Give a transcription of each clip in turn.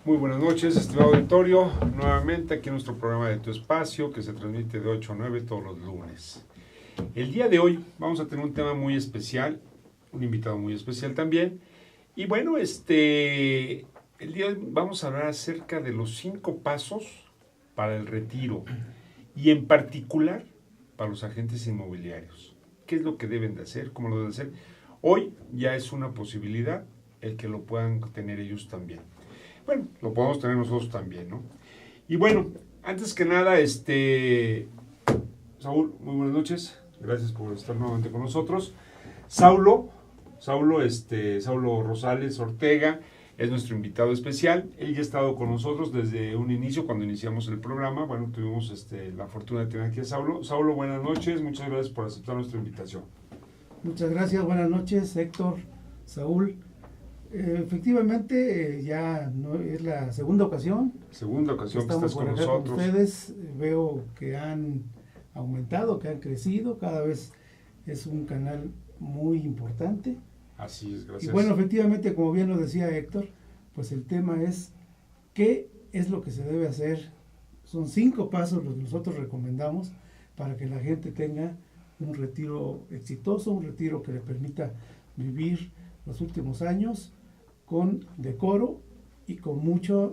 Muy buenas noches, estimado auditorio. Nuevamente aquí en nuestro programa de Tu Espacio, que se transmite de 8 a 9 todos los lunes. El día de hoy vamos a tener un tema muy especial, un invitado muy especial también. Y bueno, el día de hoy vamos a hablar acerca de los 5 pasos para el retiro y en particular para los agentes inmobiliarios. ¿Qué es lo que deben de hacer? ¿Cómo lo deben hacer? Hoy ya es una posibilidad el que lo puedan tener ellos también. Bueno, lo podemos tener nosotros también, ¿no? Y bueno, antes que nada, Saúl, muy buenas noches. Gracias por estar nuevamente con nosotros. Saulo Rosales Ortega es nuestro invitado especial. Él ya ha estado con nosotros desde un inicio, cuando iniciamos el programa. Bueno, tuvimos la fortuna de tener aquí a Saulo. Saulo, buenas noches. Muchas gracias por aceptar nuestra invitación. Muchas gracias. Buenas noches, Héctor, Saúl. Efectivamente, ya no es la segunda ocasión. Segunda ocasión que estás con nosotros. Con ustedes. Veo que han aumentado, que han crecido. Cada vez es un canal muy importante. Así es, gracias. Y bueno, efectivamente, como bien lo decía Héctor, pues el tema es qué es lo que se debe hacer. Son 5 pasos los que nosotros recomendamos para que la gente tenga un retiro exitoso, un retiro que le permita vivir los últimos años con decoro y con mucha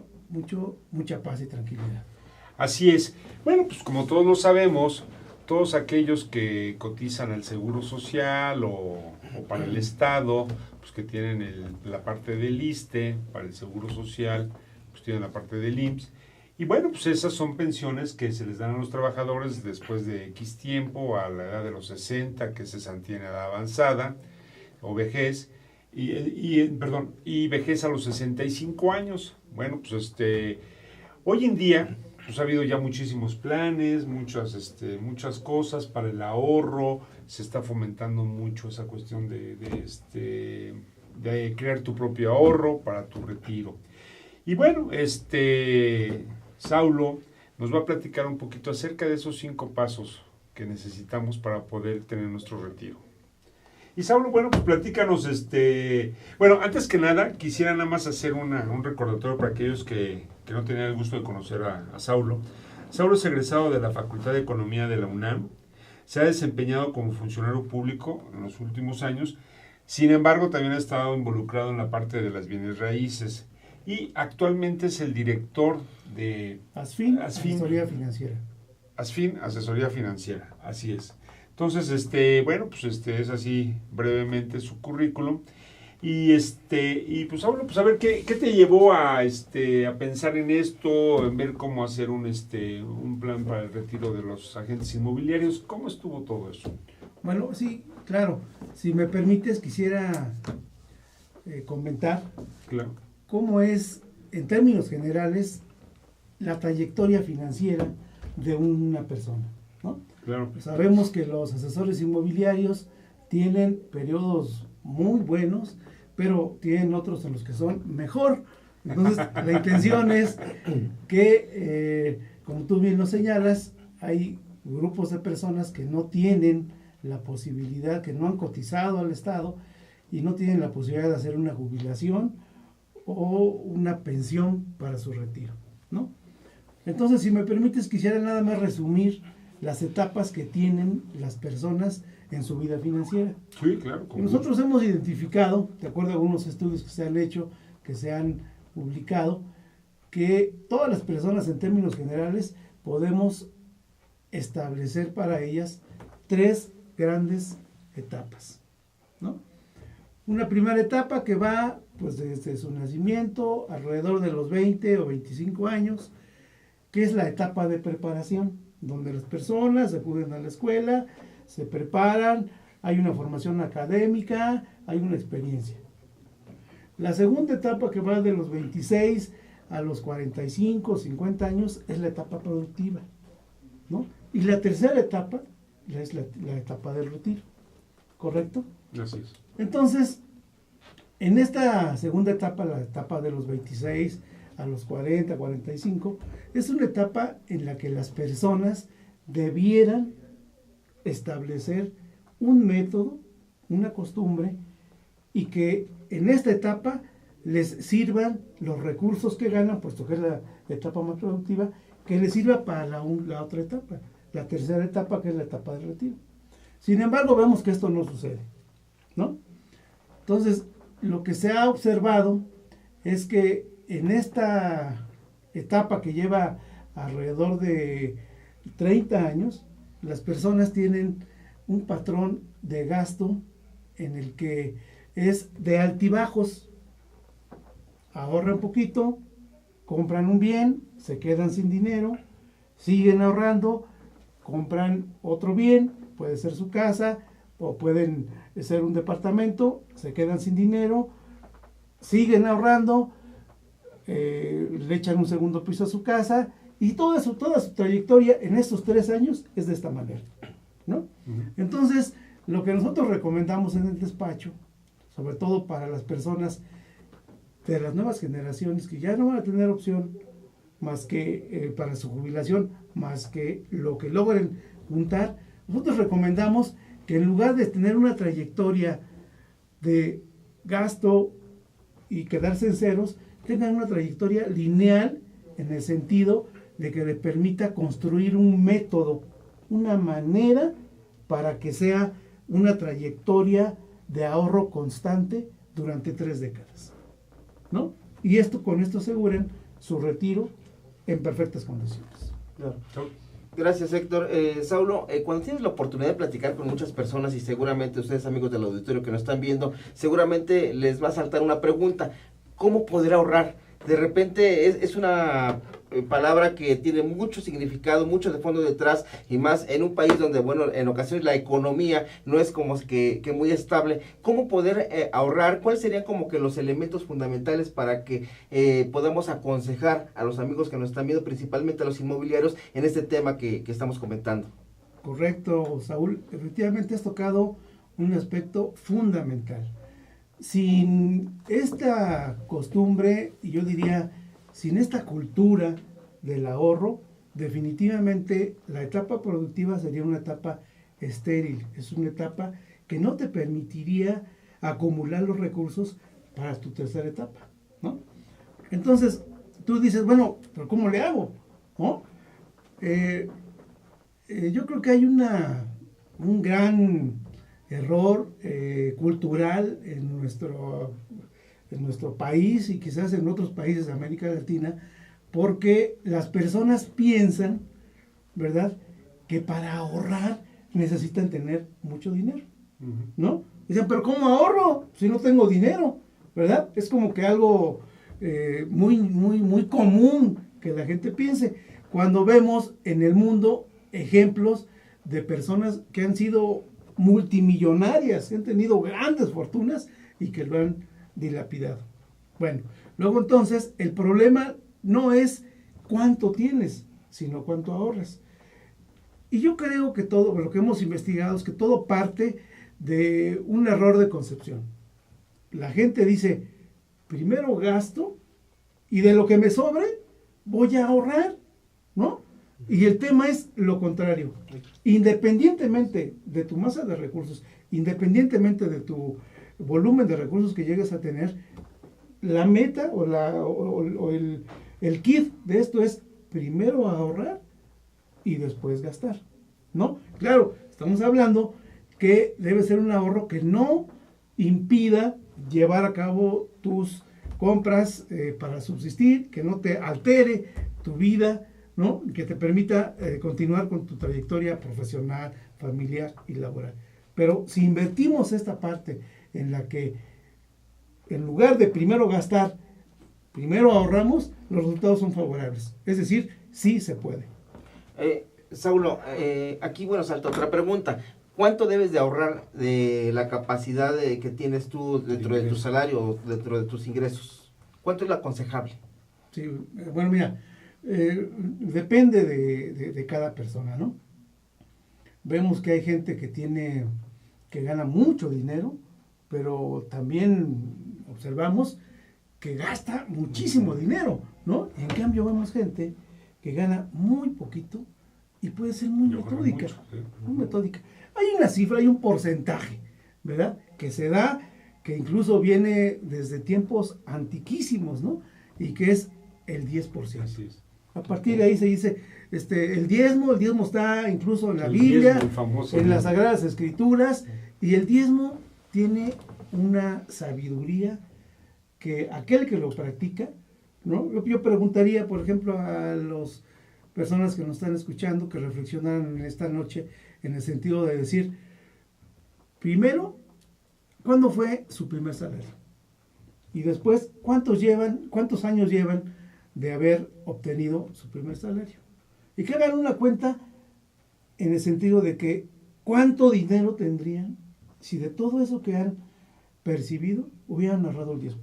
paz y tranquilidad. Así es. Bueno, pues como todos lo sabemos, todos aquellos que cotizan al Seguro Social o para el Estado, pues que tienen la parte del ISSSTE, para el Seguro Social, pues tienen la parte del IMSS. Y bueno, pues esas son pensiones que se les dan a los trabajadores después de X tiempo, a la edad de los 60, que se mantiene edad avanzada, o vejez, y vejez a los 65 años. Bueno, pues hoy en día pues ha habido ya muchísimos planes, muchas cosas para el ahorro. Se está fomentando mucho esa cuestión de crear tu propio ahorro para tu retiro. Y bueno, Saulo nos va a platicar un poquito acerca de esos 5 pasos que necesitamos para poder tener nuestro retiro. Y Saulo, bueno, pues platícanos, bueno, antes que nada, quisiera nada más hacer un recordatorio para aquellos que no tenían el gusto de conocer a Saulo. Saulo es egresado de la Facultad de Economía de la UNAM, se ha desempeñado como funcionario público en los últimos años, sin embargo también ha estado involucrado en la parte de las bienes raíces y actualmente es el director de ASFIN, Asesoría Financiera. ASFIN, Asesoría Financiera, así es. Entonces, bueno, pues es así brevemente su currículum. Y pues Saulo, pues a ver, ¿qué te llevó a pensar en esto, en ver cómo hacer un plan para el retiro de los agentes inmobiliarios? ¿Cómo estuvo todo eso? Bueno, sí, claro. Si me permites, quisiera comentar Claro. cómo es, en términos generales, la trayectoria financiera de una persona, ¿no? Claro. Sabemos que los asesores inmobiliarios tienen periodos muy buenos, pero tienen otros en los que son mejor. Entonces, la intención es que, como tú bien lo señalas, hay grupos de personas que no tienen la posibilidad, que no han cotizado al Estado y no tienen la posibilidad de hacer una jubilación o una pensión para su retiro, ¿no? Entonces, si me permites, quisiera nada más resumir las etapas que tienen las personas en su vida financiera. Sí, claro. Y nosotros hemos identificado, de acuerdo a algunos estudios que se han hecho, que se han publicado, que todas las personas en términos generales podemos establecer para ellas 3 grandes etapas, ¿no? Una primera etapa que va pues desde su nacimiento, alrededor de los 20 o 25 años, que es la etapa de preparación, donde las personas acuden a la escuela, se preparan, hay una formación académica, hay una experiencia. La segunda etapa, que va de los 26 a los 45, 50 años, es la etapa productiva, ¿no? Y la tercera etapa es la etapa del retiro, ¿correcto? Así es. Entonces, en esta segunda etapa, la etapa de los 26 a los 40, 45, es una etapa en la que las personas debieran establecer un método, una costumbre, y que en esta etapa les sirvan los recursos que ganan, puesto que es la etapa más productiva, que les sirva para la otra etapa, la tercera etapa, que es la etapa de retiro. Sin embargo, vemos que esto no sucede, ¿no? Entonces, lo que se ha observado es que en esta etapa que lleva alrededor de 30 años, las personas tienen un patrón de gasto en el que es de altibajos. Ahorran poquito, compran un bien, se quedan sin dinero, siguen ahorrando, compran otro bien, puede ser su casa o pueden ser un departamento, se quedan sin dinero, siguen ahorrando, le echan un segundo piso a su casa y toda su trayectoria en estos 3 años es de esta manera, ¿no? Entonces, lo que nosotros recomendamos en el despacho, sobre todo para las personas de las nuevas generaciones que ya no van a tener opción más que para su jubilación, más que lo que logren juntar, nosotros recomendamos que en lugar de tener una trayectoria de gasto y quedarse en ceros, tengan una trayectoria lineal en el sentido de que le permita construir un método, una manera para que sea una trayectoria de ahorro constante durante 3 décadas, ¿no? Y con esto aseguren su retiro en perfectas condiciones. Claro. Gracias, Héctor. Saulo, cuando tienes la oportunidad de platicar con muchas personas y seguramente ustedes, amigos del auditorio que nos están viendo, seguramente les va a saltar una pregunta: ¿cómo poder ahorrar? De repente es una palabra que tiene mucho significado, mucho de fondo detrás, y más en un país donde, bueno, en ocasiones la economía no es como que muy estable. ¿Cómo poder ahorrar? ¿Cuáles serían como que los elementos fundamentales para que podamos aconsejar a los amigos que nos están viendo, principalmente a los inmobiliarios, en este tema que estamos comentando? Correcto, Saúl. Efectivamente has tocado un aspecto fundamental. Sin esta costumbre, y yo diría, sin esta cultura del ahorro, definitivamente la etapa productiva sería una etapa estéril. Es una etapa que no te permitiría acumular los recursos para tu tercera etapa, ¿no? Entonces, tú dices, bueno, pero ¿cómo le hago? ¿No? Yo creo que hay un gran error cultural en nuestro país y quizás en otros países de América Latina, porque las personas piensan, ¿verdad?, que para ahorrar necesitan tener mucho dinero, ¿no? Dicen, pero ¿cómo ahorro si no tengo dinero? ¿Verdad? Es como que algo muy común que la gente piense, cuando vemos en el mundo ejemplos de personas que han sido multimillonarias, que han tenido grandes fortunas y que lo han dilapidado. Bueno, luego entonces el problema no es cuánto tienes, sino cuánto ahorras. Y yo creo que todo lo que hemos investigado es que todo parte de un error de concepción. La gente dice, primero gasto y de lo que me sobre voy a ahorrar, ¿no? Y el tema es lo contrario. Independientemente de tu masa de recursos, independientemente de tu volumen de recursos que llegues a tener, la meta o el kit de esto es primero ahorrar y después gastar, ¿no? Claro, estamos hablando que debe ser un ahorro que no impida llevar a cabo tus compras para subsistir, que no te altere tu vida, ¿no? Que te permita continuar con tu trayectoria profesional, familiar y laboral. Pero si invertimos esta parte en la que en lugar de primero gastar, primero ahorramos, los resultados son favorables. Es decir, sí se puede. Saulo, aquí, bueno, salta otra pregunta. ¿Cuánto debes de ahorrar de la capacidad que tienes tú dentro de tu salario, dentro de tus ingresos? ¿Cuánto es lo aconsejable? Sí, bueno, mira, depende de cada persona, ¿no? Vemos que hay gente que gana mucho dinero, pero también observamos que gasta muchísimo dinero, ¿no? En cambio vemos gente que gana muy poquito y puede ser muy metódica, muy metódica. Hay una cifra, hay un porcentaje, ¿verdad?, que se da que incluso viene desde tiempos antiquísimos, ¿no? Y que es el 10%. Así es. A partir de ahí se dice, el diezmo está incluso en la El Biblia, diezmo, el famoso, en ¿no? las Sagradas Escrituras, y el diezmo tiene una sabiduría que aquel que lo practica, ¿no? Yo preguntaría, por ejemplo, a las personas que nos están escuchando, que reflexionaran en esta noche, en el sentido de decir, primero, ¿cuándo fue su primer salario? Y después, ¿cuántos años llevan de haber obtenido su primer salario? Y que hagan una cuenta en el sentido de que cuánto dinero tendrían si de todo eso que han percibido hubieran ahorrado el 10%,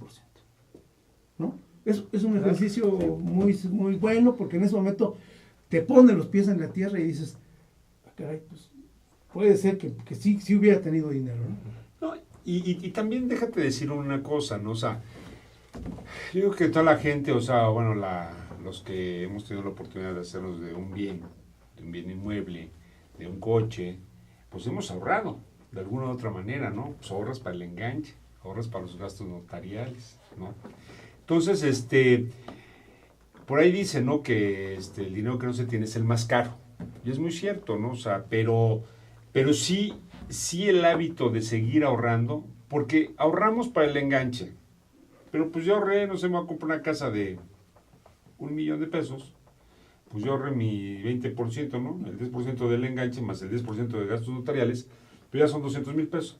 ¿no? Es un ejercicio muy, muy bueno, porque en ese momento te pone los pies en la tierra y dices, caray, pues puede ser que sí hubiera tenido dinero, ¿no? No, y también déjate decir una cosa, ¿no? O sea, yo creo que toda la gente, o sea, bueno, los que hemos tenido la oportunidad de hacernos de un bien inmueble, de un coche, pues hemos ahorrado de alguna u otra manera, ¿no? Pues ahorras para el enganche, ahorras para los gastos notariales, ¿no? Entonces, por ahí dice, ¿no? Que el dinero que no se tiene es el más caro. Y es muy cierto, ¿no? O sea, pero sí el hábito de seguir ahorrando, porque ahorramos para el enganche. Pero pues yo ahorré, no sé, me voy a comprar una casa de $1,000,000, pues yo ahorré mi 20%, ¿no? El 10% del enganche más el 10% de gastos notariales, pues ya son $200,000.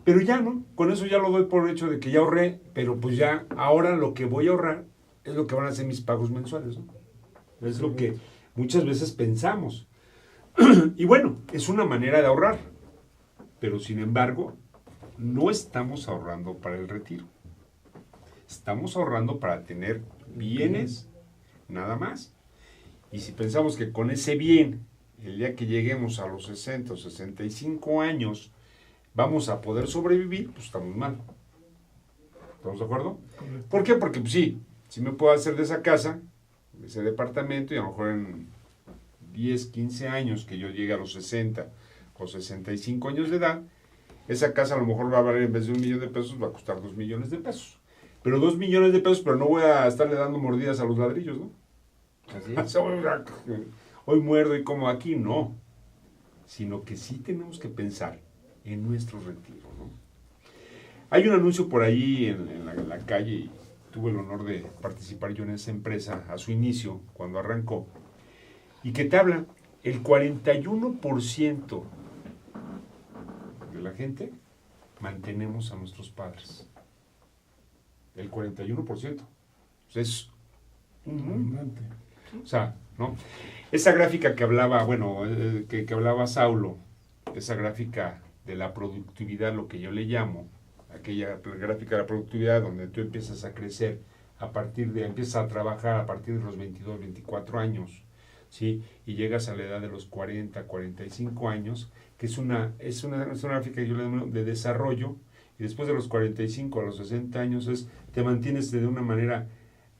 Pero ya, ¿no? Con eso ya lo doy por hecho de que ya ahorré, pero pues ya ahora lo que voy a ahorrar es lo que van a ser mis pagos mensuales, ¿no? Es lo que muchas veces pensamos. Y bueno, es una manera de ahorrar, pero sin embargo, no estamos ahorrando para el retiro. Estamos ahorrando para tener bienes, nada más. Y si pensamos que con ese bien, el día que lleguemos a los 60 o 65 años, vamos a poder sobrevivir, pues estamos mal. ¿Estamos de acuerdo? Correcto. ¿Por qué? Porque pues, sí me puedo hacer de esa casa, de ese departamento, y a lo mejor en 10, 15 años que yo llegue a los 60 o 65 años de edad, esa casa a lo mejor va a valer, en vez de $1,000,000, va a costar $2,000,000. Pero $2,000,000, pero no voy a estarle dando mordidas a los ladrillos, ¿no? Así es. Hoy muerdo y como aquí, no. Sino que sí tenemos que pensar en nuestro retiro, ¿no? Hay un anuncio por ahí en la calle, y tuve el honor de participar yo en esa empresa a su inicio, cuando arrancó, y que te habla, el 41% de la gente mantenemos a nuestros padres. El 41%. O sea, es o sea, ¿no? Esa gráfica que hablaba, bueno, que hablaba Saulo, esa gráfica de la productividad, lo que yo le llamo, aquella gráfica de la productividad donde tú empiezas a crecer empiezas a trabajar a partir de los 22, 24 años, ¿sí? Y llegas a la edad de los 40, 45 años, que es una gráfica que yo le llamo de desarrollo, y después de los 45 a los 60 años te mantienes de una manera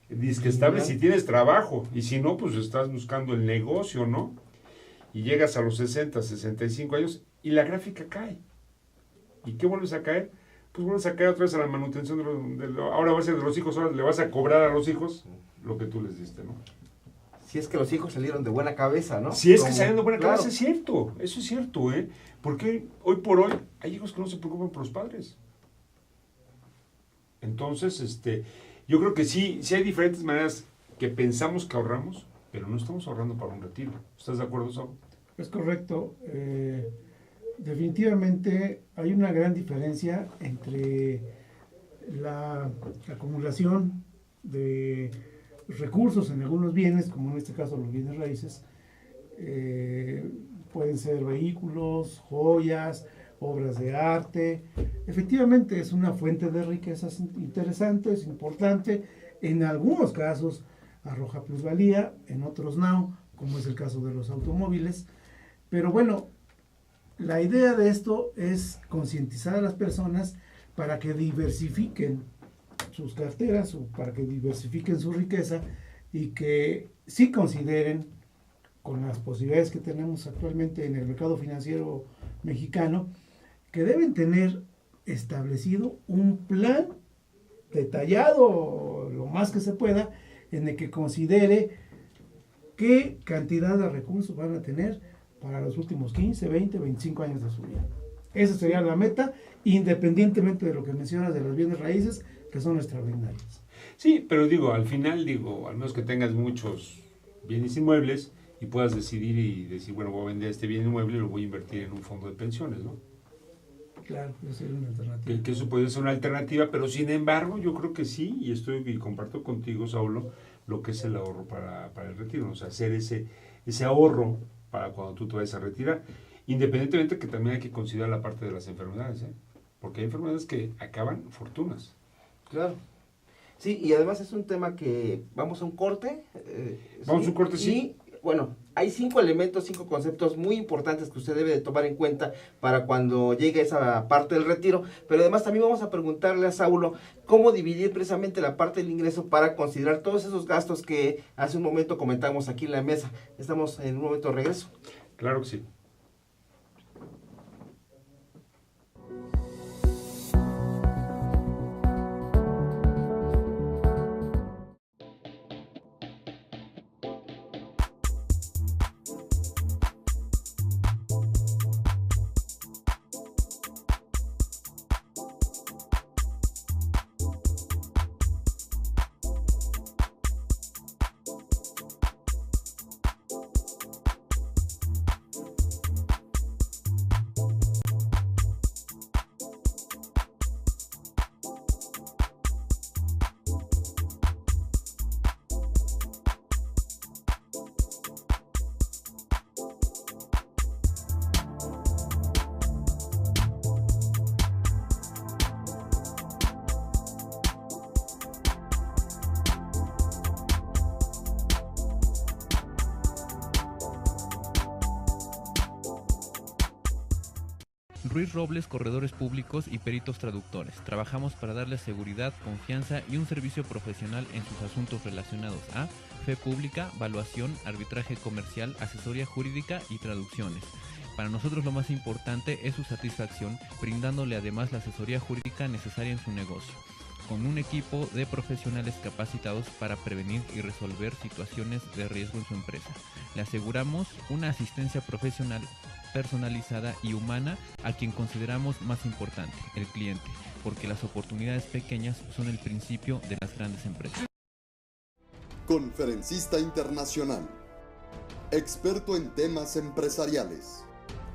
disque estable si tienes trabajo, y si no, pues estás buscando el negocio, ¿no? Y llegas a los 60, 65 años y la gráfica cae. ¿Y qué vuelves a caer? Pues vuelves a caer otra vez a la manutención ahora va a ser de los hijos, ahora le vas a cobrar a los hijos lo que tú les diste, ¿no? Si es que los hijos salieron de buena cabeza, ¿no? Si es que salieron de buena cabeza, es cierto, eso es cierto, ¿eh? Porque hoy por hoy hay hijos que no se preocupan por los padres. Entonces, yo creo que sí hay diferentes maneras que pensamos que ahorramos, pero no estamos ahorrando para un retiro. ¿Estás de acuerdo, Saúl? Es correcto. Definitivamente hay una gran diferencia entre la acumulación de recursos en algunos bienes, como en este caso los bienes raíces, pueden ser vehículos, joyas, obras de arte. Efectivamente es una fuente de riquezas interesante, es importante. En algunos casos arroja plusvalía, en otros no, como es el caso de los automóviles. Pero bueno, la idea de esto es concientizar a las personas para que diversifiquen sus carteras, o para que diversifiquen su riqueza, y que sí consideren, con las posibilidades que tenemos actualmente en el mercado financiero mexicano, que deben tener establecido un plan detallado lo más que se pueda, en el que considere qué cantidad de recursos van a tener para los últimos 15, 20, 25 años de su vida. Esa sería la meta, independientemente de lo que mencionas de los bienes raíces, que son extraordinarios. Sí, pero al final, al menos que tengas muchos bienes inmuebles y puedas decidir y decir, bueno, voy a vender este bien inmueble y lo voy a invertir en un fondo de pensiones, ¿no? Claro, eso sería una alternativa. Que eso puede ser una alternativa, pero sin embargo, yo creo que sí, y comparto contigo, Saulo, lo que es el ahorro para el retiro, ¿no? O sea, hacer ese ahorro para cuando tú te vayas a retirar, independientemente que también hay que considerar la parte de las enfermedades, ¿eh? Porque hay enfermedades que acaban fortunas. Claro. Sí, y además es un tema que vamos a un corte. Vamos a un corte, sí. Y bueno, hay 5 elementos, 5 conceptos muy importantes que usted debe de tomar en cuenta para cuando llegue esa parte del retiro, pero además también vamos a preguntarle a Saulo cómo dividir precisamente la parte del ingreso para considerar todos esos gastos que hace un momento comentamos aquí en la mesa. Estamos en un momento de regreso. Claro que sí. Ruiz Robles, corredores públicos y peritos traductores. Trabajamos para darles seguridad, confianza y un servicio profesional en sus asuntos relacionados a fe pública, valuación, arbitraje comercial, asesoría jurídica y traducciones. Para nosotros lo más importante es su satisfacción, brindándole además la asesoría jurídica necesaria en su negocio, con un equipo de profesionales capacitados para prevenir y resolver situaciones de riesgo en su empresa. Le aseguramos una asistencia profesional personalizada y humana a quien consideramos más importante, el cliente, porque las oportunidades pequeñas son el principio de las grandes empresas. Conferencista internacional, experto en temas empresariales,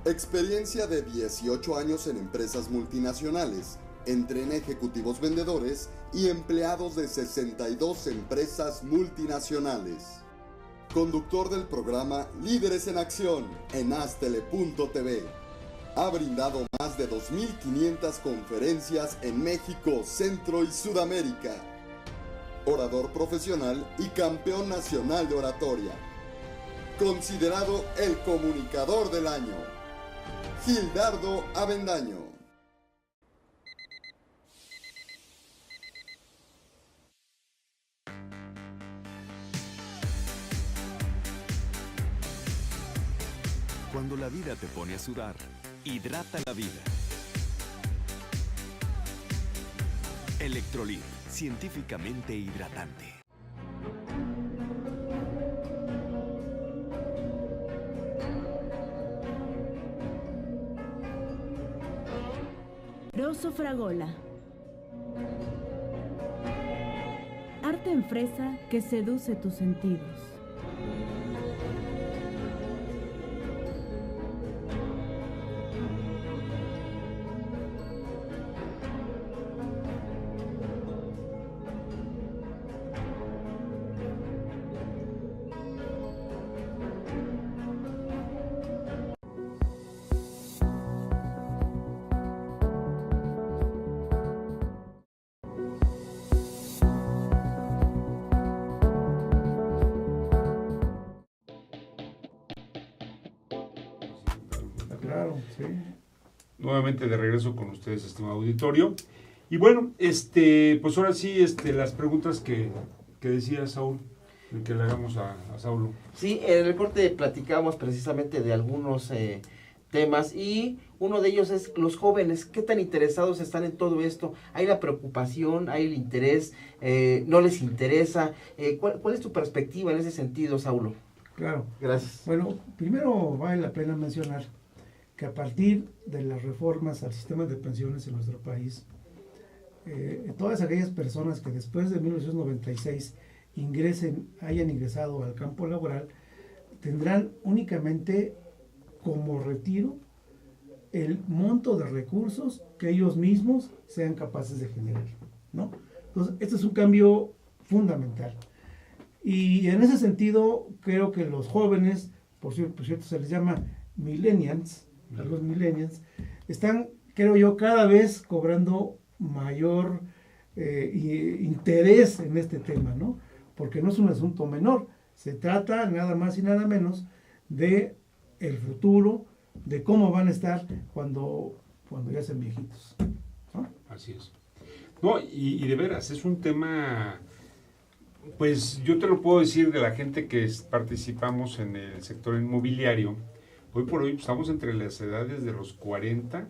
experiencia de 18 años en empresas multinacionales, entrena ejecutivos vendedores y empleados de 62 empresas multinacionales. Conductor del programa Líderes en Acción en Astele.tv. Ha brindado más de 2.500 conferencias en México, Centro y Sudamérica. Orador profesional y campeón nacional de oratoria. Considerado el comunicador del año. Gildardo Avendaño. Cuando la vida te pone a sudar, hidrata la vida. Electrolit, científicamente hidratante. Rosso Fragola. Arte en fresa que seduce tus sentidos. Claro, sí. Nuevamente de regreso con ustedes, estimado auditorio. Y bueno, pues ahora sí, las preguntas que decía Saúl, que le hagamos a Saulo. Sí, en el corte platicamos precisamente de algunos temas, y uno de ellos es los jóvenes. ¿Qué tan interesados están en todo esto? ¿Hay la preocupación? ¿Hay el interés? ¿No les interesa? ¿Cuál es tu perspectiva en ese sentido, Saulo? Claro. Gracias. Bueno, primero vale la pena mencionar que a partir de las reformas al sistema de pensiones en nuestro país, todas aquellas personas que después de 1996 hayan ingresado al campo laboral, tendrán únicamente como retiro el monto de recursos que ellos mismos sean capaces de generar, ¿no? Entonces, este es un cambio fundamental. Y en ese sentido, creo que los jóvenes, por cierto se les llama millennials, a los millennials, están, creo yo, cada vez cobrando mayor interés en este tema, ¿no? Porque no es un asunto menor, se trata nada más y nada menos de el futuro, de cómo van a estar cuando ya sean viejitos, ¿no? Así es. No, y de veras, es un tema, pues yo te lo puedo decir de la gente que participamos en el sector inmobiliario. Hoy por hoy estamos entre las edades de los 40,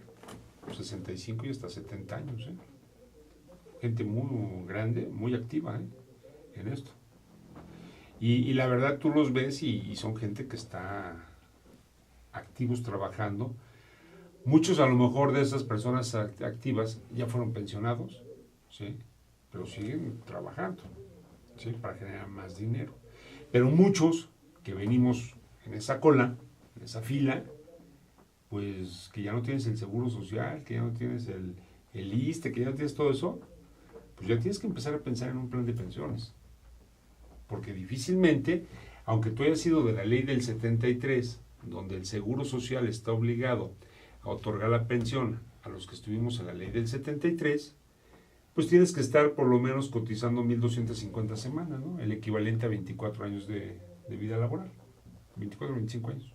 65 y hasta 70 años, ¿eh? Gente muy grande, muy activa, ¿eh?, en esto. Y la verdad tú los ves y son gente que está activos trabajando. Muchos a lo mejor de esas personas activas ya fueron pensionados, ¿sí?, pero siguen trabajando, ¿sí?, para generar más dinero. Pero muchos que venimos en esa cola, en esa fila, pues que ya no tienes el seguro social, que ya no tienes el ISSSTE, que ya no tienes todo eso, pues ya tienes que empezar a pensar en un plan de pensiones. Porque difícilmente, aunque tú hayas sido de la ley del 73, donde el seguro social está obligado a otorgar la pensión a los que estuvimos en la ley del 73, pues tienes que estar por lo menos cotizando 1,250 semanas, ¿no? El equivalente a 24 años de vida laboral, 24 o 25 años.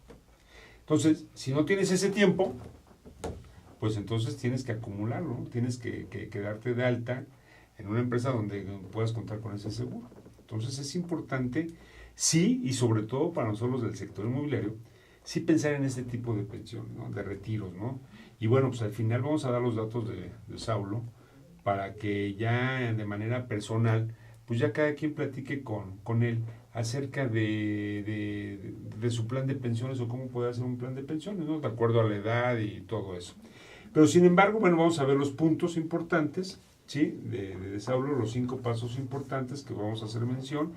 Entonces, si no tienes ese tiempo, pues entonces tienes que acumularlo, ¿no? Tienes que darte de alta en una empresa donde puedas contar con ese seguro. Entonces es importante, sí, y sobre todo para nosotros del sector inmobiliario, sí pensar en este tipo de pensiones, ¿no?, de retiros, ¿no? Y bueno, pues al final vamos a dar los datos de Saulo para que ya de manera personal, pues ya cada quien platique con él acerca de su plan de pensiones o cómo puede hacer un plan de pensiones, ¿no?, de acuerdo a la edad y todo eso. Pero sin embargo, bueno, vamos a ver los puntos importantes, ¿sí?, de Saulo, los 5 pasos importantes que vamos a hacer mención.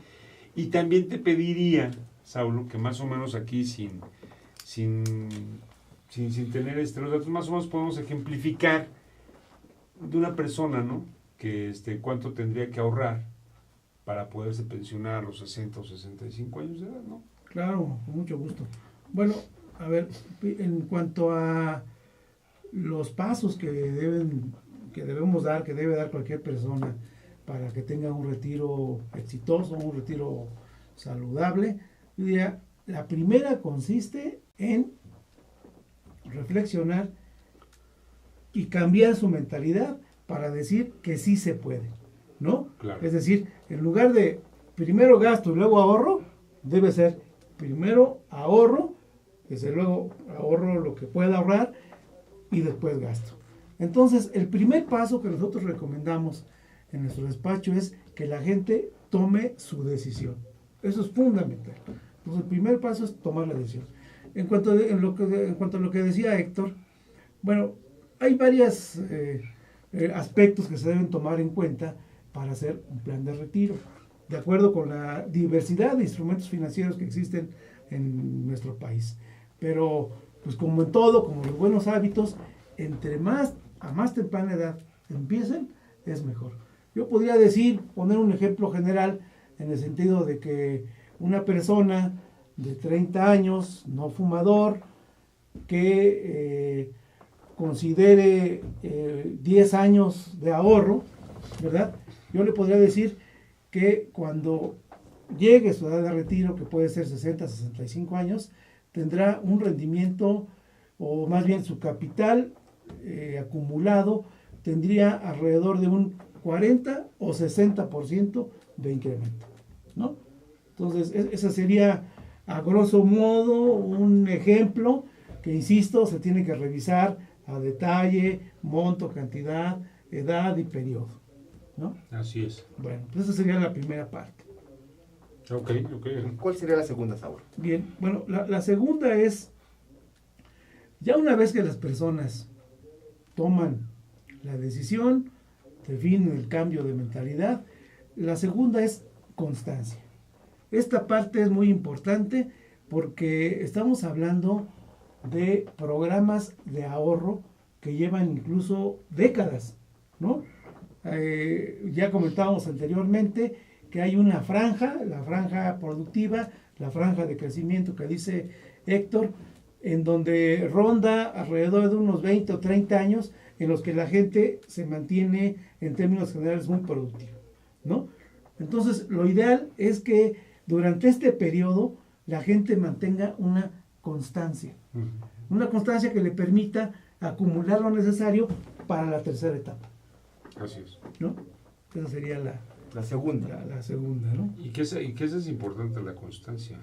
Y también te pediría, Saulo, que más o menos aquí sin tener los datos, más o menos podemos ejemplificar de una persona, ¿no?, que cuánto tendría que ahorrar para poderse pensionar a los 60 o 65 años de edad, ¿no? Claro, con mucho gusto. Bueno, a ver, en cuanto a los pasos que debemos dar, que debe dar cualquier persona para que tenga un retiro exitoso, un retiro saludable, yo diría, la primera consiste en reflexionar y cambiar su mentalidad para decir que sí se puede, ¿no? Claro. Es decir, en lugar de primero gasto y luego ahorro, debe ser primero ahorro, desde luego ahorro lo que pueda ahorrar y después gasto. Entonces, el primer paso que nosotros recomendamos en nuestro despacho es que la gente tome su decisión. Eso es fundamental. Entonces, el primer paso es tomar la decisión. En cuanto a lo que decía Héctor, bueno, hay varios aspectos que se deben tomar en cuenta para hacer un plan de retiro, de acuerdo con la diversidad de instrumentos financieros que existen en nuestro país. Pero, pues como en todo, como los buenos hábitos, entre a más temprana edad empiecen, es mejor. Yo podría poner un ejemplo general en el sentido de que una persona de 30 años, no fumador, que considere 10 años de ahorro, ¿verdad? Yo le podría decir que cuando llegue su edad de retiro, que puede ser 60, 65 años, tendrá un rendimiento, o más bien su capital acumulado, tendría alrededor de un 40 o 60% de incremento, ¿no? Entonces, ese sería, a grosso modo, un ejemplo que insisto, se tiene que revisar a detalle, monto, cantidad, edad y periodo, ¿no? Así es. Bueno, pues esa sería la primera parte. Ok. ¿Cuál sería la segunda, Saulo? Bien, bueno, la segunda es, ya una vez que las personas toman la decisión, definen el cambio de mentalidad, la segunda es constancia. Esta parte es muy importante porque estamos hablando de programas de ahorro que llevan incluso décadas, ¿no? Ya comentábamos anteriormente que hay una franja, la franja productiva, la franja de crecimiento que dice Héctor, en donde ronda alrededor de unos 20 o 30 años en los que la gente se mantiene en términos generales muy productiva, ¿no? Entonces, lo ideal es que durante este periodo la gente mantenga una constancia que le permita acumular lo necesario para la tercera etapa, Así es. ¿no? Esa sería La segunda. la segunda, ¿no? Y que esa es importante, la constancia,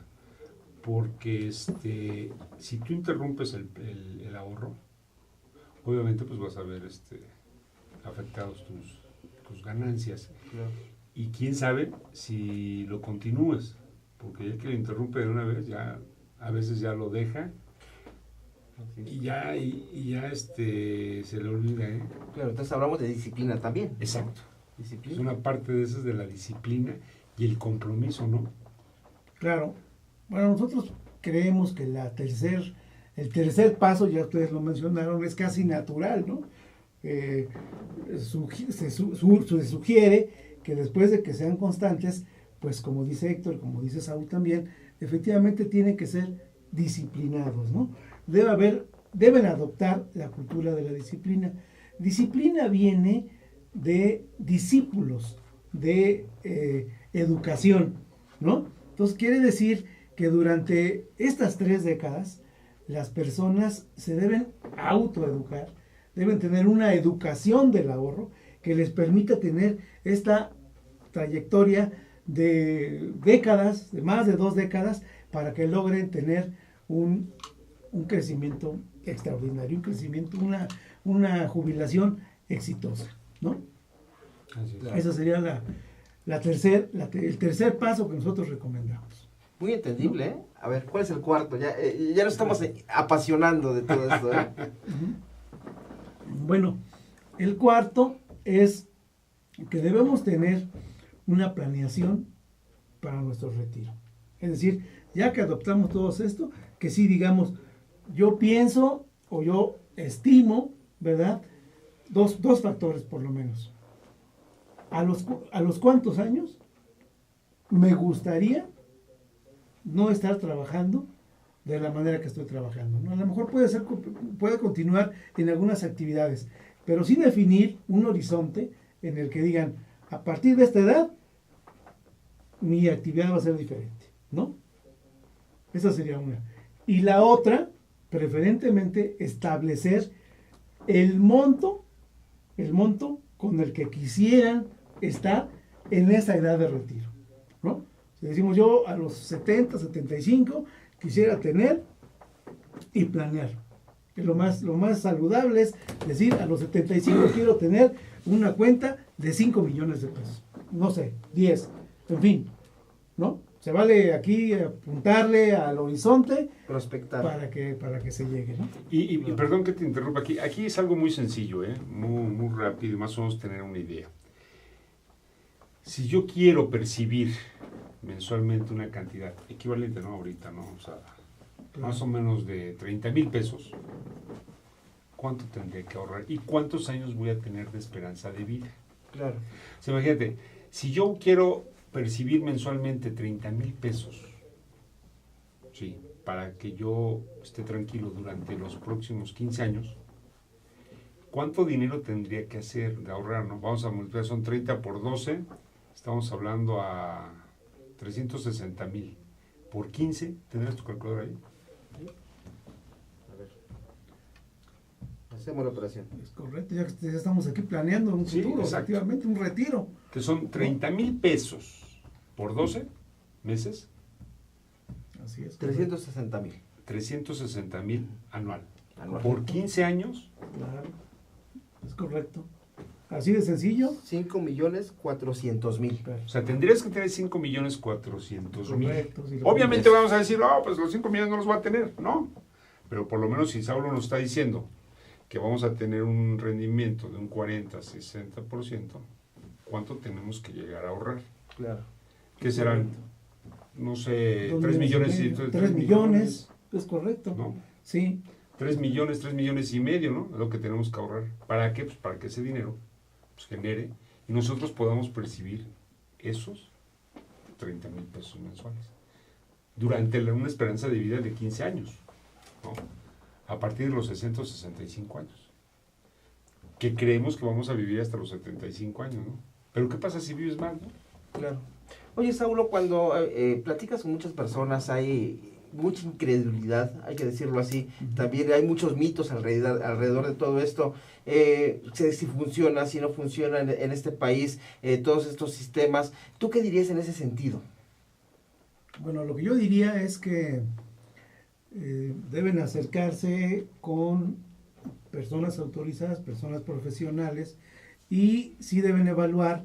porque si tú interrumpes el ahorro, obviamente pues vas a ver afectados tus ganancias. Claro. Y quién sabe si lo continúes, porque ya que lo interrumpe de una vez, ya a veces ya lo deja y ya se le olvida, ¿eh? Claro, entonces hablamos de disciplina también. Exacto. Disciplina. Es una parte de esas de la disciplina y el compromiso, ¿no? Claro. Bueno, nosotros creemos que el tercer paso, ya ustedes lo mencionaron, es casi natural, ¿no? Se sugiere que después de que sean constantes, pues como dice Héctor, como dice Saúl también, efectivamente tienen que ser disciplinados, ¿no? Deben adoptar la cultura de la disciplina. Disciplina viene de discípulos, de educación, ¿no? Entonces quiere decir que durante estas 3 décadas las personas se deben autoeducar, deben tener una educación del ahorro que les permita tener esta trayectoria de décadas, de más de 2 décadas, para que logren tener un crecimiento extraordinario, un crecimiento, una jubilación exitosa, ¿no? Así es. Esa sería el tercer paso que nosotros recomendamos. Muy entendible, ¿eh? A ver, ¿cuál es el cuarto? Ya nos estamos apasionando de todo esto, ¿eh? Bueno, el cuarto es que debemos tener una planeación para nuestro retiro. Es decir, ya que adoptamos todo esto, que sí digamos, yo pienso o yo estimo, ¿verdad? Dos factores por lo menos. ¿A los cuántos años me gustaría no estar trabajando de la manera que estoy trabajando, ¿no? A lo mejor puede continuar en algunas actividades, pero sí definir un horizonte en el que digan, a partir de esta edad, mi actividad va a ser diferente, ¿no? Esa sería una. Y la otra, preferentemente, establecer el monto con el que quisieran estar en esa edad de retiro, ¿no? Si decimos yo a los 70, 75 quisiera tener y planear. Que lo más saludable es decir, a los 75 quiero tener una cuenta de 5 millones de pesos. No sé, 10, en fin, ¿no? Se vale aquí apuntarle al horizonte, prospectar, para que se llegue, ¿no? Y perdón que te interrumpa aquí. Aquí es algo muy sencillo, muy rápido, más o menos tener una idea. Si yo quiero percibir mensualmente una cantidad equivalente, ¿no? Ahorita, ¿no? O sea, más o menos de 30,000 pesos, ¿cuánto tendría que ahorrar? ¿Y cuántos años voy a tener de esperanza de vida? Claro. O sea, imagínate, si yo quiero percibir mensualmente 30,000 pesos, sí, para que yo esté tranquilo durante los próximos 15 años, ¿cuánto dinero tendría que hacer de ahorrar? ¿No? Vamos a multiplicar, son 30 por 12, estamos hablando a 360,000. Por 15, ¿tendrás tu calculadora ahí? A ver. Hacemos la operación. Es correcto, ya que estamos aquí planeando un Sí, futuro, exacto. efectivamente, un retiro. Que son 30,000 pesos por 12 meses, Así es. 360,000. 360,000 anual. Anual. Por 15 años, Claro, es correcto. Así de sencillo. 5,400,000. o sea, tendrías que tener 5,400,000. Correcto. Si lo Obviamente pones. vamos a decir, no, pues los 5 millones no los va a tener, no. Pero por lo menos si Saulo nos está diciendo que vamos a tener un rendimiento de un 40-60%, ¿cuánto tenemos que llegar a ahorrar? Claro. ¿Qué serán? No sé, 2 3 millones y y medio, 3 millones, es correcto. ¿no? Sí, 3 millones y medio, ¿no? Es lo que tenemos que ahorrar. ¿Para qué? Pues para que ese dinero pues, genere y nosotros podamos percibir esos 30,000 pesos mensuales durante una esperanza de vida de 15 años, ¿no? A partir de los 60 o 65 años. Que creemos que vamos a vivir hasta los 75 años, ¿no? Pero ¿qué pasa si vives más, no? Claro. Oye, Saulo, cuando platicas con muchas personas hay mucha incredulidad, hay que decirlo así. También hay muchos mitos alrededor de todo esto. Si funciona, si no funciona en este país, todos estos sistemas. ¿Tú qué dirías en ese sentido? bueno, lo que yo diría es que deben acercarse con personas autorizadas, personas profesionales, y sí deben evaluar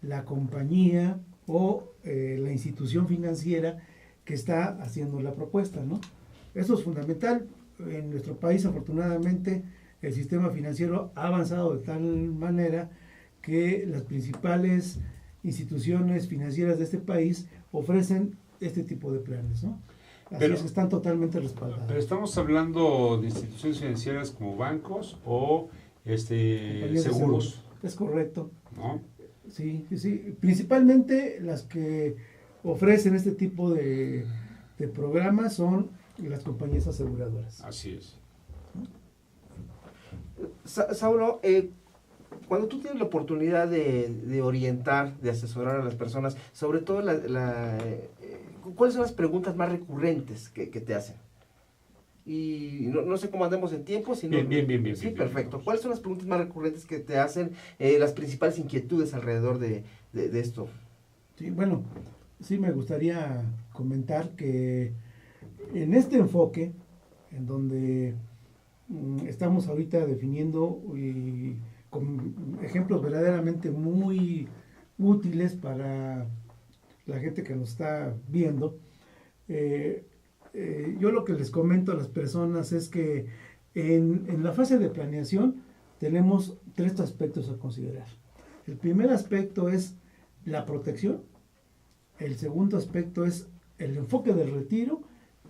la compañía o la institución financiera que está haciendo la propuesta, ¿no? Eso es fundamental. En nuestro país, afortunadamente, el sistema financiero ha avanzado de tal manera que las principales instituciones financieras de este país ofrecen este tipo de planes, ¿no? Así Pero- es que están totalmente respaldadas. Pero estamos hablando de instituciones financieras como bancos o Compañías de seguros, Es correcto. ¿no? Sí, sí, sí. Principalmente las que ofrecen este tipo de programas son las compañías aseguradoras. Así es. Saulo, cuando tú tienes la oportunidad de orientar, de asesorar a las personas, sobre todo ¿cuáles son las preguntas más recurrentes que te hacen? Y no sé cómo andamos en tiempo, sino... Bien. Sí, bien, perfecto. bien. ¿Cuáles son las preguntas más recurrentes que te hacen, las principales inquietudes alrededor de esto? Sí, bueno, sí me gustaría comentar que en este enfoque, en donde estamos ahorita definiendo y con ejemplos verdaderamente muy útiles para la gente que nos está viendo, yo lo que les comento a las personas es que en la fase de planeación tenemos 3 aspectos a considerar. El primer aspecto es la protección, el segundo aspecto es el enfoque del retiro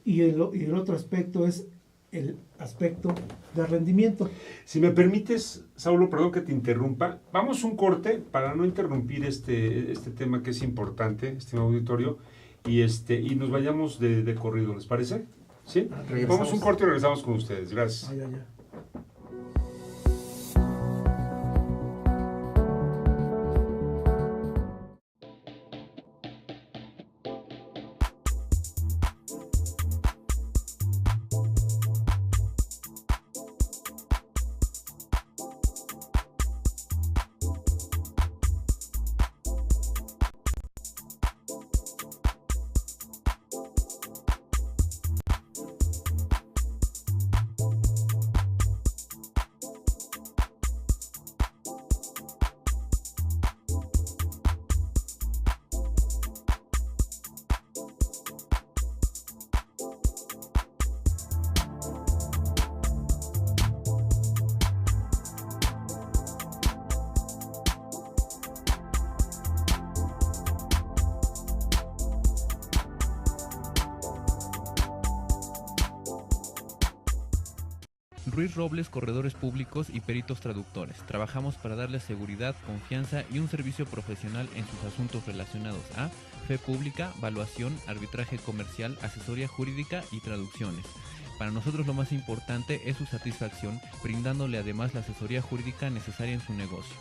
y el otro aspecto es el aspecto de rendimiento. Si me permites, Saulo, perdón que te interrumpa, vamos un corte para no interrumpir este tema que es importante, estimado auditorio, y nos vayamos de corrido, ¿les parece? ¿Sí? Regresamos. Vamos un corte y regresamos con ustedes. Gracias. Ah, ya. Ruiz Robles, corredores públicos y peritos traductores. Trabajamos para darles seguridad, confianza y un servicio profesional en sus asuntos relacionados a fe pública, valuación, arbitraje comercial, asesoría jurídica y traducciones. Para nosotros lo más importante es su satisfacción, brindándole además la asesoría jurídica necesaria en su negocio,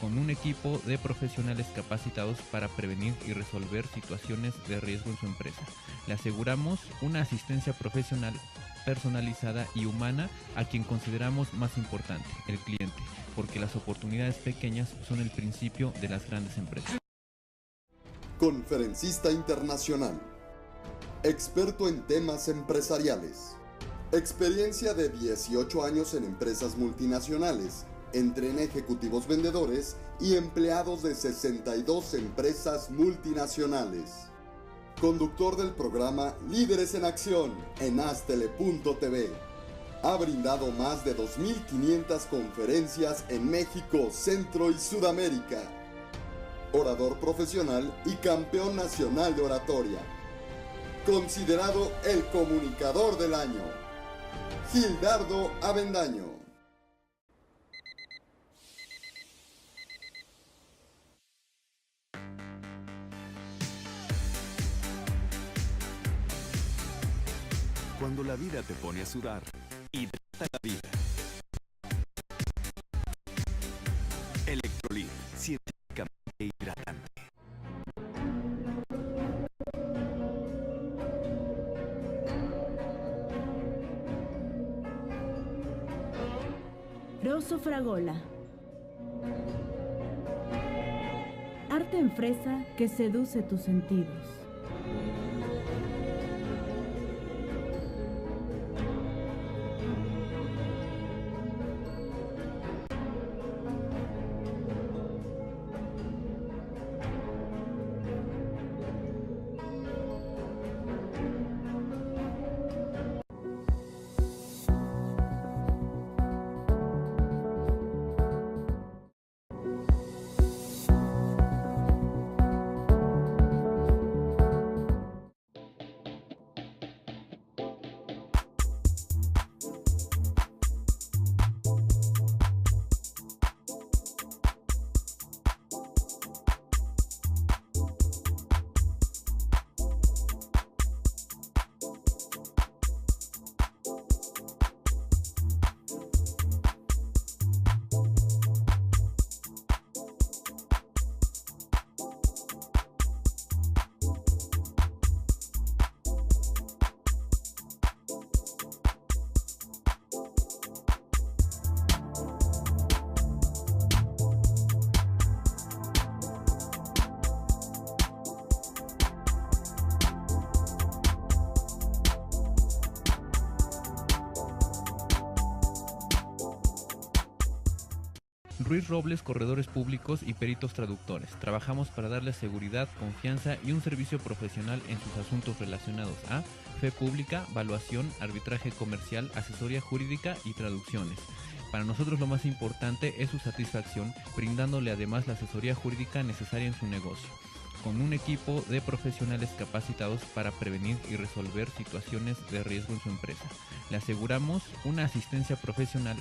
con un equipo de profesionales capacitados para prevenir y resolver situaciones de riesgo en su empresa. Le aseguramos una asistencia profesional personalizada y humana a quien consideramos más importante, el cliente, porque las oportunidades pequeñas son el principio de las grandes empresas. Conferencista internacional. Experto en temas empresariales. Experiencia de 18 años en empresas multinacionales. Entrena ejecutivos vendedores y empleados de 62 empresas multinacionales. Conductor del programa Líderes en Acción en Astele.tv. Ha brindado más de 2.500 conferencias en México, Centro y Sudamérica. Orador profesional y campeón nacional de oratoria. Considerado el comunicador del año. Gildardo Avendaño. Cuando la vida te pone a sudar, hidrata la vida. Electrolit, científicamente hidratante. Rosso Fragola. Arte en fresa que seduce tus sentidos. Ruiz Robles, corredores públicos y peritos traductores. Trabajamos para darles seguridad, confianza y un servicio profesional en sus asuntos relacionados a fe pública, valuación, arbitraje comercial, asesoría jurídica y traducciones. Para nosotros lo más importante es su satisfacción, brindándole además la asesoría jurídica necesaria en su negocio, con un equipo de profesionales capacitados para prevenir y resolver situaciones de riesgo en su empresa. Le aseguramos una asistencia profesional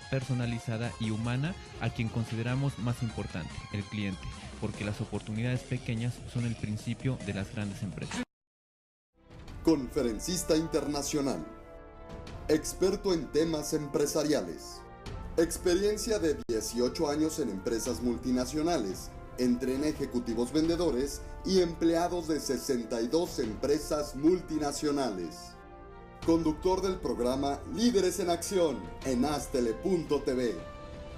personalizada y humana a quien consideramos más importante, el cliente, porque las oportunidades pequeñas son el principio de las grandes empresas. Conferencista internacional. Experto en temas empresariales. Experiencia de 18 años en empresas multinacionales. Entrena ejecutivos vendedores y empleados de 62 empresas multinacionales. Conductor del programa Líderes en Acción en Astele.tv.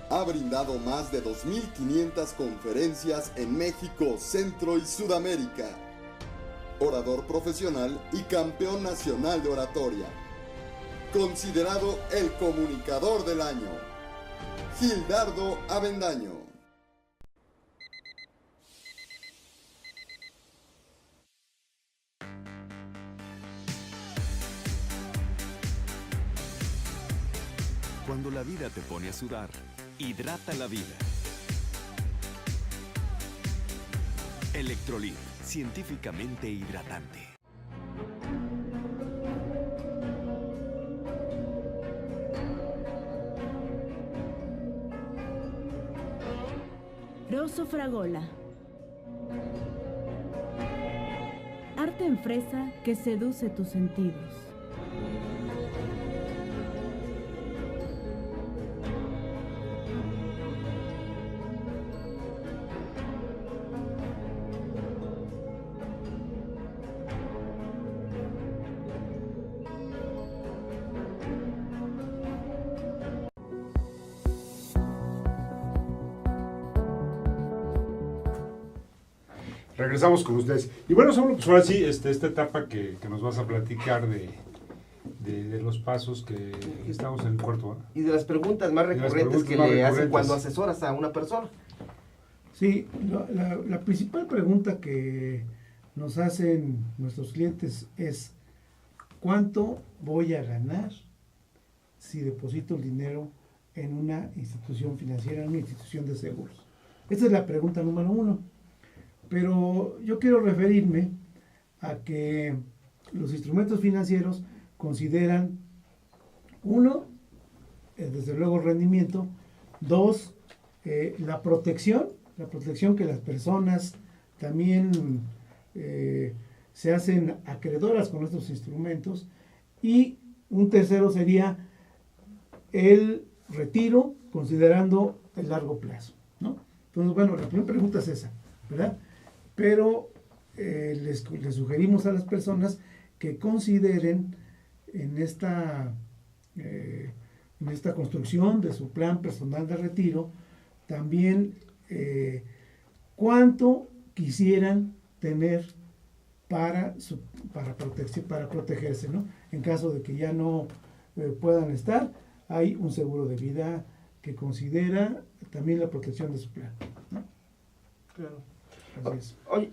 Ha brindado más de 2.500 conferencias en México, Centro y Sudamérica. Orador profesional y campeón nacional de oratoria. Considerado el comunicador del año. Gildardo Avendaño. Cuando la vida te pone a sudar, hidrata la vida. Electrolit, científicamente hidratante. Rosso Fragola. Arte en fresa que seduce tus sentidos. Regresamos con ustedes. Y bueno, Saulo, pues ahora sí, esta etapa que nos vas a platicar de los pasos que estamos en el cuarto. Y de las preguntas más Y las recurrentes preguntas que más le hacen recurrentes. cuando asesoras a una persona. Sí, la principal pregunta que nos hacen nuestros clientes es: ¿cuánto voy a ganar si deposito el dinero en una institución financiera, en una institución de seguros? Esa es la pregunta número uno. Pero yo quiero referirme a que los instrumentos financieros consideran, uno, desde luego el rendimiento; dos, la protección que las personas también se hacen acreedoras con estos instrumentos; y un tercero sería el retiro considerando el largo plazo, ¿no? Entonces, bueno, la primera pregunta es esa, ¿verdad? Pero les sugerimos a las personas que consideren en esta construcción de su plan personal de retiro también cuánto quisieran tener para protegerse, ¿no? En caso de que ya no puedan estar, hay un seguro de vida que considera también la protección de su plan, ¿no? Claro. Así es. Oye,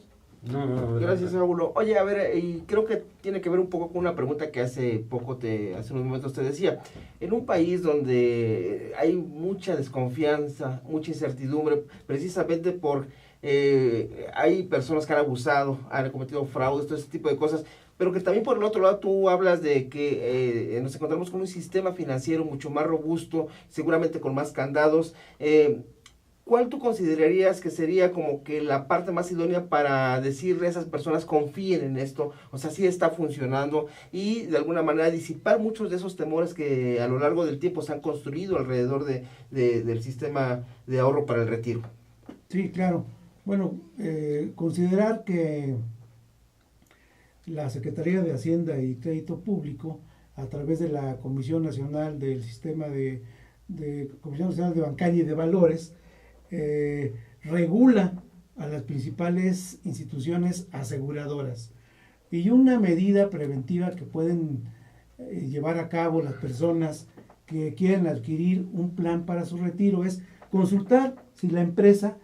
No, gracias, Saulo. Oye, a ver, y creo que tiene que ver un poco con una pregunta que hace unos momentos te decía. En un país donde hay mucha desconfianza, mucha incertidumbre, precisamente por hay personas que han abusado, han cometido fraudes, todo ese tipo de cosas, pero que también por el otro lado tú hablas de que nos encontramos con un sistema financiero mucho más robusto, seguramente con más candados. ¿Cuál tú considerarías que sería como que la parte más idónea para decirle a esas personas confíen en esto? O sea, sí está funcionando, y de alguna manera disipar muchos de esos temores que a lo largo del tiempo se han construido alrededor del sistema de ahorro para el retiro. Sí, claro. Bueno, considerar que la Secretaría de Hacienda y Crédito Público, a través de la Comisión Nacional del Sistema Comisión Nacional de Bancaria y de Valores, regula a las principales instituciones aseguradoras. Y una medida preventiva que pueden llevar a cabo las personas que quieren adquirir un plan para su retiro es consultar si la empresa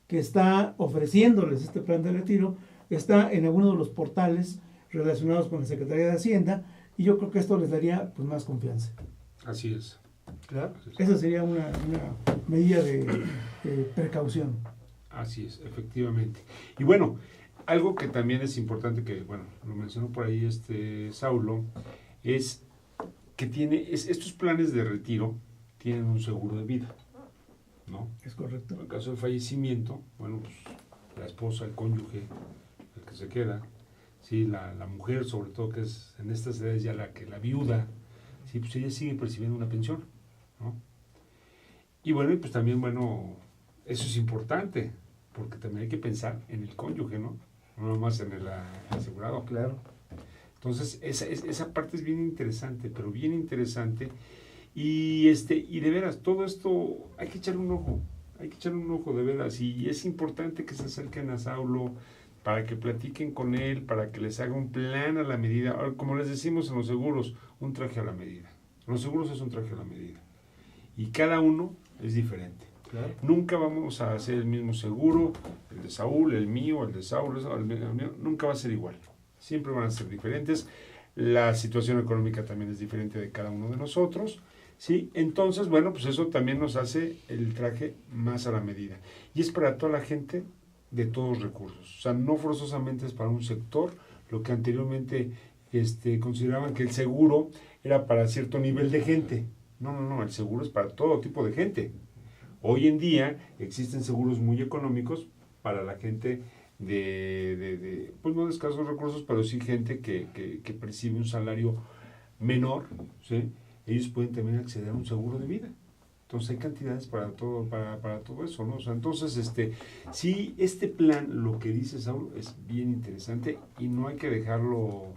que está ofreciéndoles este plan de retiro está en alguno de los portales relacionados con la Secretaría de Hacienda, y yo creo que esto les daría pues más confianza. Así es. Claro. Esa sería una medida de precaución. Así es, efectivamente. Y bueno, algo que también es importante, que bueno, lo mencionó por ahí Saulo, es que estos planes de retiro tienen un seguro de vida, ¿no? Es correcto. En caso de fallecimiento, bueno, pues la esposa, el cónyuge, el que se queda, sí, la mujer sobre todo, que es en estas edades ya la viuda, sí, pues ella sigue percibiendo una pensión, ¿no? Y bueno, y pues también, bueno, eso es importante, porque también hay que pensar en el cónyuge, ¿no? No nomás en el asegurado. Claro. Entonces, esa parte es bien interesante, pero bien interesante. Y de veras, todo esto hay que echarle un ojo de veras. Y es importante que se acerquen a Saulo para que platiquen con él, para que les haga un plan a la medida. Ahora, como les decimos en los seguros, un traje a la medida. Los seguros es un traje a la medida. Y cada uno es diferente. Claro. Nunca vamos a hacer el mismo seguro, el de Saúl, el mío, el de Saúl, el mío, nunca va a ser igual. Siempre van a ser diferentes. La situación económica también es diferente de cada uno de nosotros, ¿sí? Entonces, bueno, pues eso también nos hace el traje más a la medida. Y es para toda la gente de todos los recursos. O sea, no forzosamente es para un sector, lo que anteriormente consideraban que el seguro era para cierto nivel de gente. No, el seguro es para todo tipo de gente. Hoy en día existen seguros muy económicos para la gente pues no de escasos recursos, pero sí gente que percibe un salario menor, ¿sí? Ellos pueden también acceder a un seguro de vida. Entonces hay cantidades para todo eso, ¿no? O sea, entonces, sí, este plan, lo que dice Saulo, es bien interesante y no hay que dejarlo,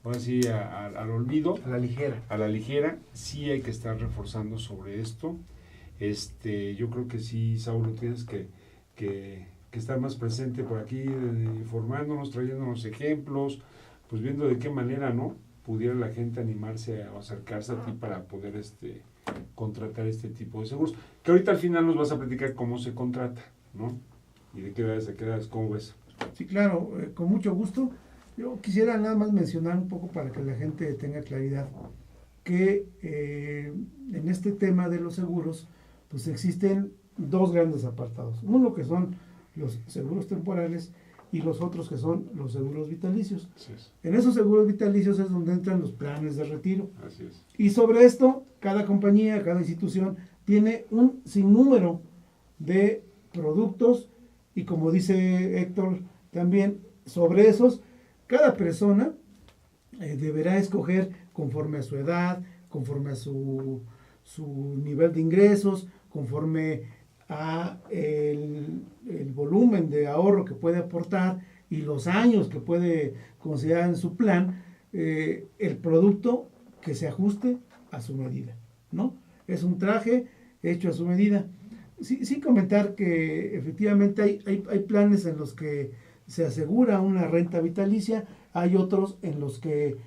ahora sí, al olvido. A la ligera. A la ligera, sí hay que estar reforzando sobre esto. Yo creo que sí, Saulo, tienes que estar más presente por aquí, informándonos, trayéndonos ejemplos, pues viendo de qué manera, ¿no? pudiera la gente animarse o acercarse a ti para poder contratar este tipo de seguros. Que ahorita al final nos vas a platicar cómo se contrata, ¿no? Y de qué edades a qué edades, ¿cómo ves? Sí, claro, con mucho gusto. Yo quisiera nada más mencionar un poco para que la gente tenga claridad que en este tema de los seguros, pues existen dos grandes apartados. Uno que son los seguros temporales y los otros que son los seguros vitalicios. Así es. En esos seguros vitalicios es donde entran los planes de retiro. Así es. Y sobre esto, cada compañía, cada institución tiene un sinnúmero de productos y como dice Héctor también, sobre esos, cada persona deberá escoger conforme a su edad, conforme a su nivel de ingresos, conforme a el volumen de ahorro que puede aportar y los años que puede considerar en su plan, el producto que se ajuste a su medida, ¿no? Es un traje hecho a su medida. Sí comentar que efectivamente hay planes en los que se asegura una renta vitalicia, hay otros en los que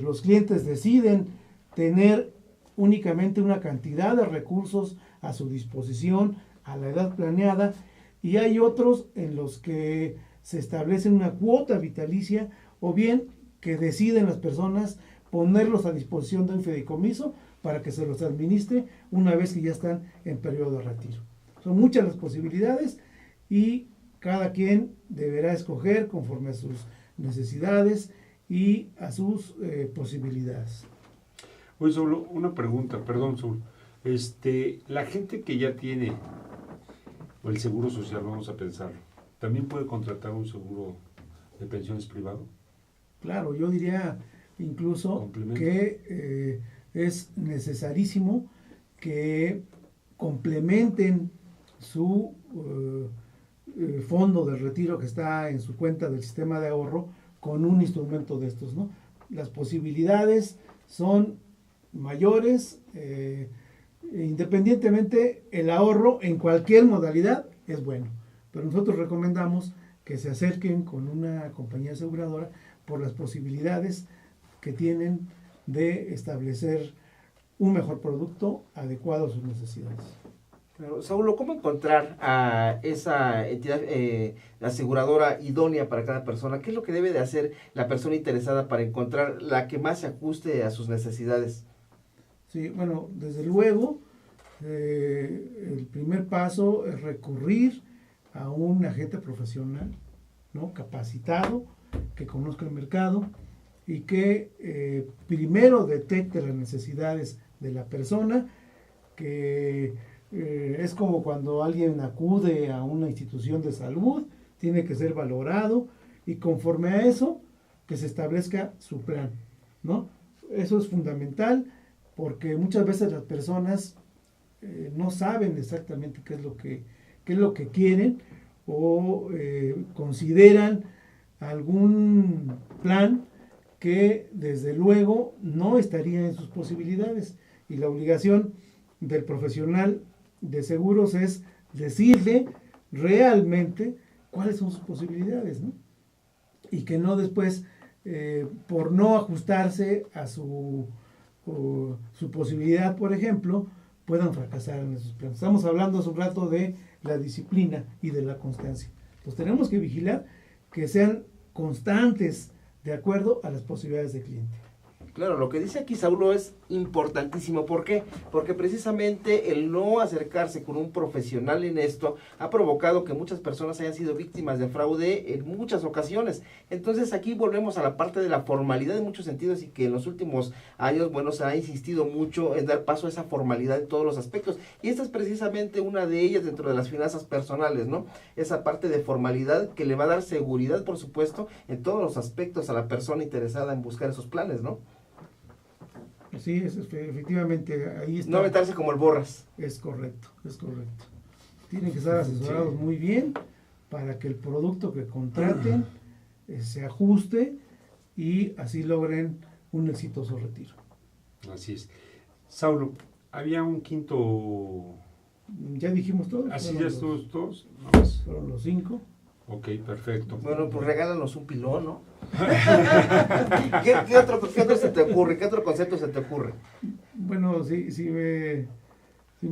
los clientes deciden tener únicamente una cantidad de recursos a su disposición a la edad planeada y hay otros en los que se establece una cuota vitalicia o bien que deciden las personas ponerlos a disposición de un fideicomiso para que se los administre una vez que ya están en periodo de retiro. Son muchas las posibilidades y cada quien deberá escoger conforme a sus necesidades y a sus posibilidades. Oye, solo una pregunta, perdón, Saúl. La gente que ya tiene el seguro social, vamos a pensarlo, ¿también puede contratar un seguro de pensiones privado? Claro, yo diría incluso que es necesarísimo que complementen su fondo de retiro que está en su cuenta del sistema de ahorro con un instrumento de estos, ¿no? Las posibilidades son mayores, independientemente el ahorro en cualquier modalidad es bueno, pero nosotros recomendamos que se acerquen con una compañía aseguradora por las posibilidades que tienen de establecer un mejor producto adecuado a sus necesidades. Pero, Saulo, ¿cómo encontrar a esa entidad aseguradora idónea para cada persona? ¿Qué es lo que debe de hacer la persona interesada para encontrar la que más se ajuste a sus necesidades? Sí, bueno, desde luego, el primer paso es recurrir a un agente profesional, ¿no? Capacitado, que conozca el mercado y que primero detecte las necesidades de la persona, que es como cuando alguien acude a una institución de salud, tiene que ser valorado y conforme a eso, que se establezca su plan, ¿no? Eso es fundamental porque muchas veces las personas no saben exactamente qué es lo que quieren o consideran algún plan que desde luego no estaría en sus posibilidades y la obligación del profesional de seguros es decirle realmente cuáles son sus posibilidades, ¿no? Y que no después por no ajustarse a su posibilidad, por ejemplo, puedan fracasar en esos planes. Estamos hablando hace un rato de la disciplina y de la constancia. Pues tenemos que vigilar que sean constantes de acuerdo a las posibilidades del cliente. Claro, lo que dice aquí Saulo es importantísimo. ¿Por qué? Porque precisamente el no acercarse con un profesional en esto ha provocado que muchas personas hayan sido víctimas de fraude en muchas ocasiones. Entonces aquí volvemos a la parte de la formalidad en muchos sentidos y que en los últimos años, bueno, se ha insistido mucho en dar paso a esa formalidad en todos los aspectos. Y esta es precisamente una de ellas dentro de las finanzas personales, ¿no? Esa parte de formalidad que le va a dar seguridad, por supuesto, en todos los aspectos a la persona interesada en buscar esos planes, ¿no? Sí, efectivamente, ahí está. No meterse como el borras. Es correcto. Tienen que estar asesorados muy bien para que el producto que contraten se ajuste y así logren un exitoso retiro. Así es. Saulo, había un quinto... Ya dijimos todos. Así ya todos. Fueron los 5. Ok, perfecto. Bueno, pues regálanos un pilón, ¿no? ¿Qué otro se te ocurre? ¿Qué otro concepto se te ocurre? Bueno, si me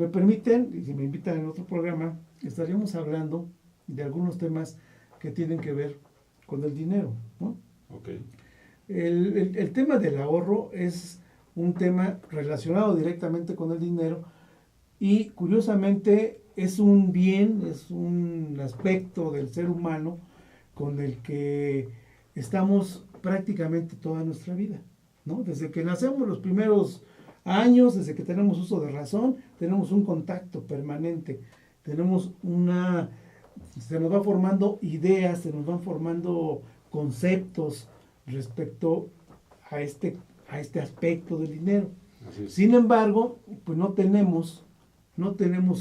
permiten y si me invitan en otro programa, estaríamos hablando de algunos temas que tienen que ver con el dinero, ¿no? Ok. El tema del ahorro es un tema relacionado directamente con el dinero y curiosamente es un bien, es un aspecto del ser humano con el que estamos prácticamente toda nuestra vida, ¿no? Desde que nacemos los primeros años, desde que tenemos uso de razón, tenemos un contacto permanente, se nos va formando ideas, se nos van formando conceptos respecto a este aspecto del dinero. Así es. Sin embargo, pues no tenemos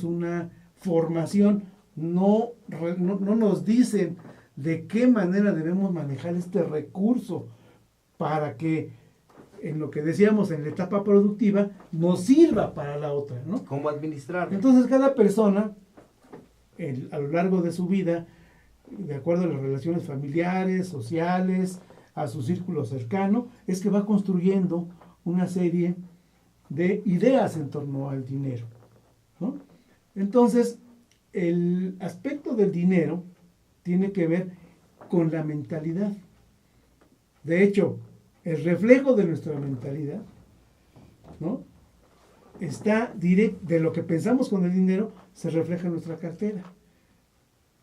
una formación, no nos dicen de qué manera debemos manejar este recurso para que en lo que decíamos en la etapa productiva nos sirva para la otra, ¿no? ¿Cómo administrar? Entonces cada persona a lo largo de su vida, de acuerdo a las relaciones familiares, sociales, a su círculo cercano, es que va construyendo una serie de ideas en torno al dinero, ¿no? Entonces, el aspecto del dinero tiene que ver con la mentalidad. De hecho, el reflejo de nuestra mentalidad, ¿no? Está directo, de lo que pensamos con el dinero, se refleja en nuestra cartera.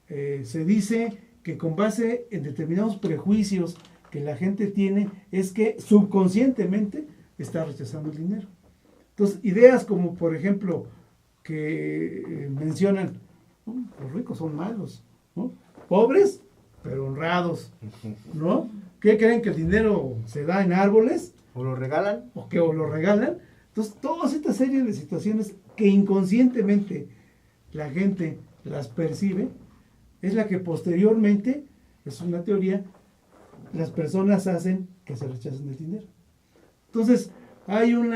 Se dice que con base en determinados prejuicios que la gente tiene, es que subconscientemente está rechazando el dinero. Entonces, ideas como, por ejemplo, que mencionan, ¿no? Los ricos son malos, ¿no? Pobres, pero honrados, ¿no? ¿Qué creen, que el dinero se da en árboles? ¿O lo regalan? O lo regalan. Entonces, todas estas series de situaciones que inconscientemente la gente las percibe, es la que posteriormente, es una teoría, las personas hacen que se rechacen el dinero. Entonces, hay un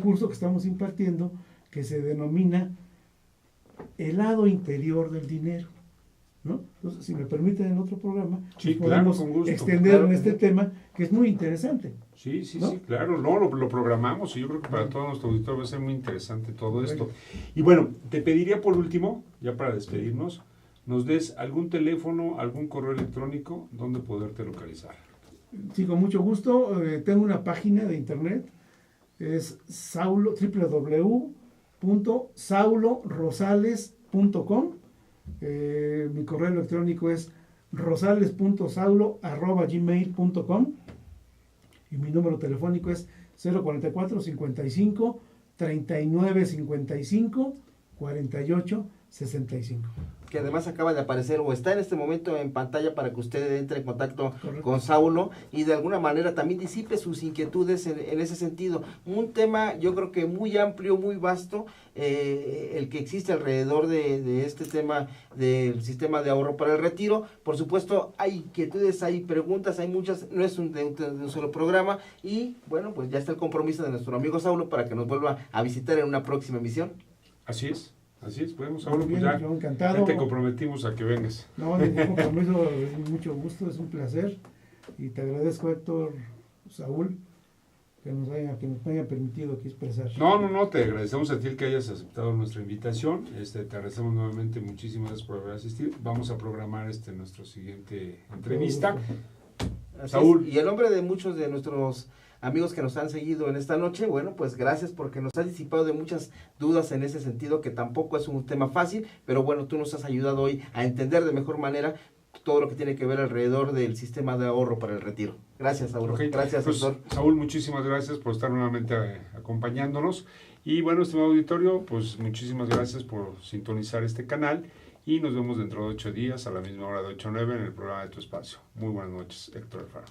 curso que estamos impartiendo que se denomina el lado interior del dinero, ¿no? Entonces, si me permiten, en otro programa, Sí, podemos claro, con gusto. extender Claro en que este sí. tema, que es muy interesante. Sí, sí, ¿no? sí, claro, no, lo programamos y yo creo que para todo nuestro auditorio va a ser muy interesante todo esto. Correcto. Y bueno, te pediría por último, ya para despedirnos, nos des algún teléfono, algún correo electrónico donde poderte localizar. Sí, con mucho gusto. Tengo una página de internet, es www.saulorosales.com. Mi correo electrónico es rosales.saulo@gmail.com y mi número telefónico es 044 55 39 55 48 65. Que además acaba de aparecer o está en este momento en pantalla para que usted entre en contacto Correcto. con Saulo y de alguna manera también disipe sus inquietudes en ese sentido. Un tema yo creo que muy amplio, muy vasto, el que existe alrededor de este tema del sistema de ahorro para el retiro. Por supuesto hay inquietudes, hay preguntas, hay muchas, no es de un solo programa y bueno, pues ya está el compromiso de nuestro amigo Saulo para que nos vuelva a visitar en una próxima emisión. Así es, podemos Muy ahora bien, pues ya, yo encantado. ya te comprometimos a que vengas. No, ningún compromiso, es mucho gusto, es un placer. Y te agradezco, Héctor, Saúl, que nos haya permitido aquí expresar. No, te agradecemos a ti el que hayas aceptado nuestra invitación. Te agradecemos nuevamente, muchísimas gracias por haber asistido. Vamos a programar nuestra siguiente entrevista. Así Saúl. es. Y el nombre de muchos de nuestros amigos que nos han seguido en esta noche, bueno, pues gracias porque nos has disipado de muchas dudas en ese sentido, que tampoco es un tema fácil, pero bueno, tú nos has ayudado hoy a entender de mejor manera todo lo que tiene que ver alrededor del sistema de ahorro para el retiro. Gracias, Saúl. Ok, Gracias, pues, doctor. Saúl, muchísimas gracias por estar nuevamente acompañándonos. Y bueno, estimado auditorio, pues muchísimas gracias por sintonizar este canal y nos vemos dentro de 8 días a la misma hora de 8 a 9 en el programa de Tu Espacio. Muy buenas noches, Héctor Alfaro.